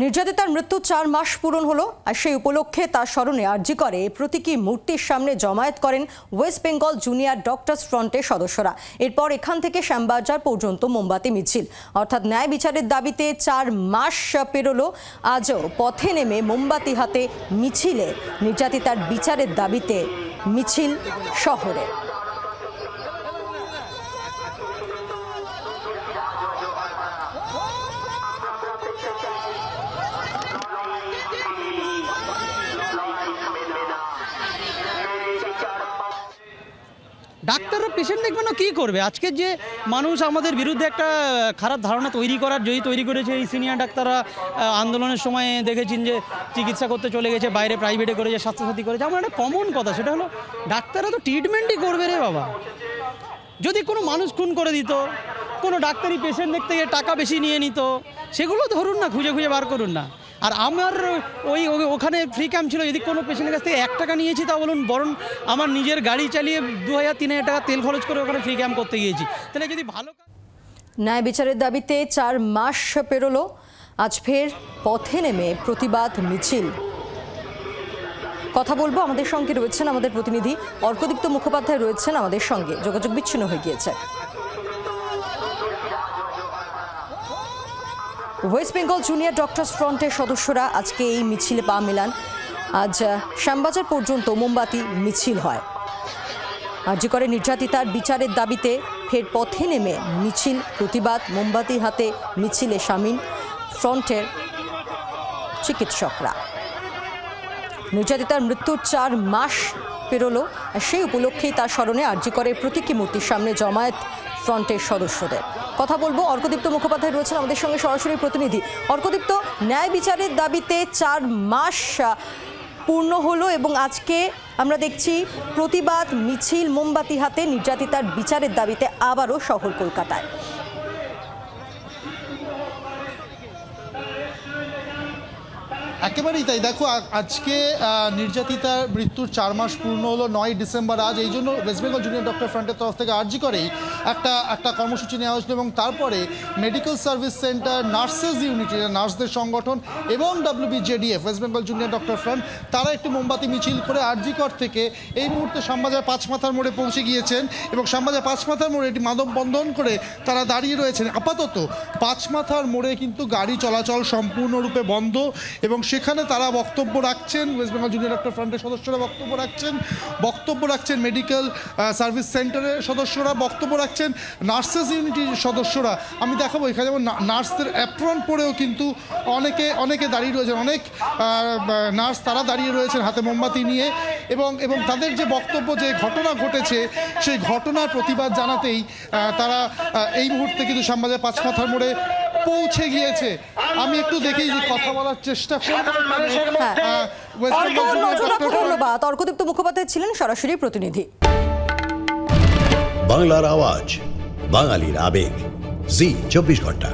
নির্যাতিতার মৃত্যু 4 মাস পূরণ হলো আর সেই উপলক্ষে তার স্মরণে আরজি করে প্রতীকী মূর্তির সামনে জমায়েত করেন ওয়েস্ট বেঙ্গল জুনিয়র ডক্টরস ফ্রন্টের সদস্যরা। এরপর এখান থেকে শ্যামবাজার পর্যন্ত মোমবাতি মিছিল, অর্থাৎ ন্যায় বিচারের দাবিতে 4 মাস পেরোলো। আজও পথে নেমে মোমবাতি হাতে মিছিলে নির্যাতিতার বিচারের দাবিতে মিছিল শহরে। ডাক্তাররা পেশেন্ট দেখবে না, কী করবে? আজকে যে মানুষ আমাদের বিরুদ্ধে একটা খারাপ ধারণা তৈরি করেছে এই সিনিয়র ডাক্তাররা, আন্দোলনের সময় দেখেছেন যে চিকিৎসা করতে চলে গেছে বাইরে, প্রাইভেটে করেছে, স্বাস্থ্যসাথী করেছে। আমার একটা কমন কথা, সেটা হলো ডাক্তাররা তো ট্রিটমেন্টই করবে রে বাবা। যদি কোনো মানুষ খুন করে দিত, কোনো ডাক্তারি পেশেন্ট দেখতে গিয়ে টাকা বেশি নিয়ে নিত, সেগুলো ধরুন না, খুঁজে বার করুন না। আর আমার ওখানে ফ্রি ক্যাম্প ছিল, যদি কোনো পেশেন্টের কাছ থেকে 1 টাকা নিয়েছি তা বলুন, বরং আমার নিজের গাড়ি চালিয়ে 2000-3000 টাকা তেল খরচ করে ওখানে ফ্রি ক্যাম্প করতে গিয়েছি। তাহলে যদি ভালো ন্যায় বিচারের দাবিতে 4 মাস পেরোলো, আজ ফের পথে নেমে প্রতিবাদ মিছিল। কথা বলবো, আমাদের সঙ্গে রয়েছেন আমাদের প্রতিনিধি অর্কদীপ্ত মুখোপাধ্যায়, রয়েছেন আমাদের সঙ্গে, যোগাযোগ বিচ্ছিন্ন হয়ে গিয়েছে। ওয়েস্ট বেঙ্গল জুনিয়র ডক্টরস ফ্রন্টের সদস্যরা আজকে এই মিছিলে পা মেলান। আজ শ্যামবাজার পর্যন্ত মোমবাতি মিছিল হয়। আরজি করে নির্যাতিতার বিচারের দাবিতে ফের পথে নেমে মিছিল, প্রতিবাদ, মোমবাতি হাতে মিছিলে সামিল ফ্রন্টের চিকিৎসকরা। নির্যাতিতার মৃত্যুর 4 মাস পেরোলো, সেই উপলক্ষেই তার স্মরণে আরজি করে প্রতীকী মূর্তির সামনে জমায়েত ফ্রন্টের সদস্যদের। কথা বলবো, অর্কদীপ্ত মুখোপাধ্যায় রয়েছেন আমাদের সঙ্গে, সরাসরি প্রতিনিধি। অর্কদীপ্ত, ন্যায় বিচারের দাবিতে 4 মাস পূর্ণ হলো এবং আজকে আমরা দেখছি প্রতিবাদ মিছিল মোমবাতি হাতে নির্যাতিতার বিচারের দাবিতে আবারও শহর কলকাতায়। একেবারেই তাই। দেখো, আজকে নির্যাতিতার মৃত্যুর 4 মাস পূর্ণ হলো 9 ডিসেম্বর আজ। এই জন্য ওয়েস্ট বেঙ্গল জুনিয়র ডক্টর ফ্রন্টের তরফ থেকে আরজি করেই একটা কর্মসূচি নেওয়া হয়েছিল এবং তারপরে medical service centre, nurses unity, নার্সদের সংগঠন এবং WBJDF West Bengal junior doctor front, তারা একটি মোমবাতি মিছিল করে আরজি কর থেকে এই মুহূর্তে শ্যামবাজার 5 মাথার মোড়ে পৌঁছে গিয়েছেন এবং শ্যামবাজার 5 মাথার মোড়ে এটি মানববন্ধন করে তারা দাঁড়িয়ে রয়েছেন। আপাতত 5 মাথার মোড়ে কিন্তু গাড়ি চলাচল সম্পূর্ণরূপে বন্ধ এবং সেখানে তারা বক্তব্য রাখছেন। ওয়েস্ট বেঙ্গল জুনিয়র ডক্টর ফ্রন্টের সদস্যরা বক্তব্য রাখছেন, মেডিকেল সার্ভিস সেন্টারের সদস্যরা বক্তব্য রাখছেন, নার্সেস ইউনিটির সদস্যরা। আমি দেখাবো এখানে যেমন নার্সদের অ্যাপ্রন পরেও কিন্তু অনেকে দাঁড়িয়ে রয়েছেন, অনেক নার্স তারা দাঁড়িয়ে রয়েছেন হাতে মোমবাতি নিয়ে এবং তাদের যে বক্তব্য, যে ঘটনা ঘটেছে সেই ঘটনার প্রতিবাদ জানাতেই তারা এই মুহূর্তে কিন্তু শ্যামবাজার 5 মাথার মোড়ে পৌঁছে গিয়েছে। আমি একটু দেখেই যে কথা বলার চেষ্টা করব। ধন্যবাদ। অর্কদীপ্ত মুখোপাধ্যায় ছিলেন সরাসরি প্রতিনিধি। বাংলার আওয়াজ, বাঙালির আবেগ, জি 24 ঘন্টা।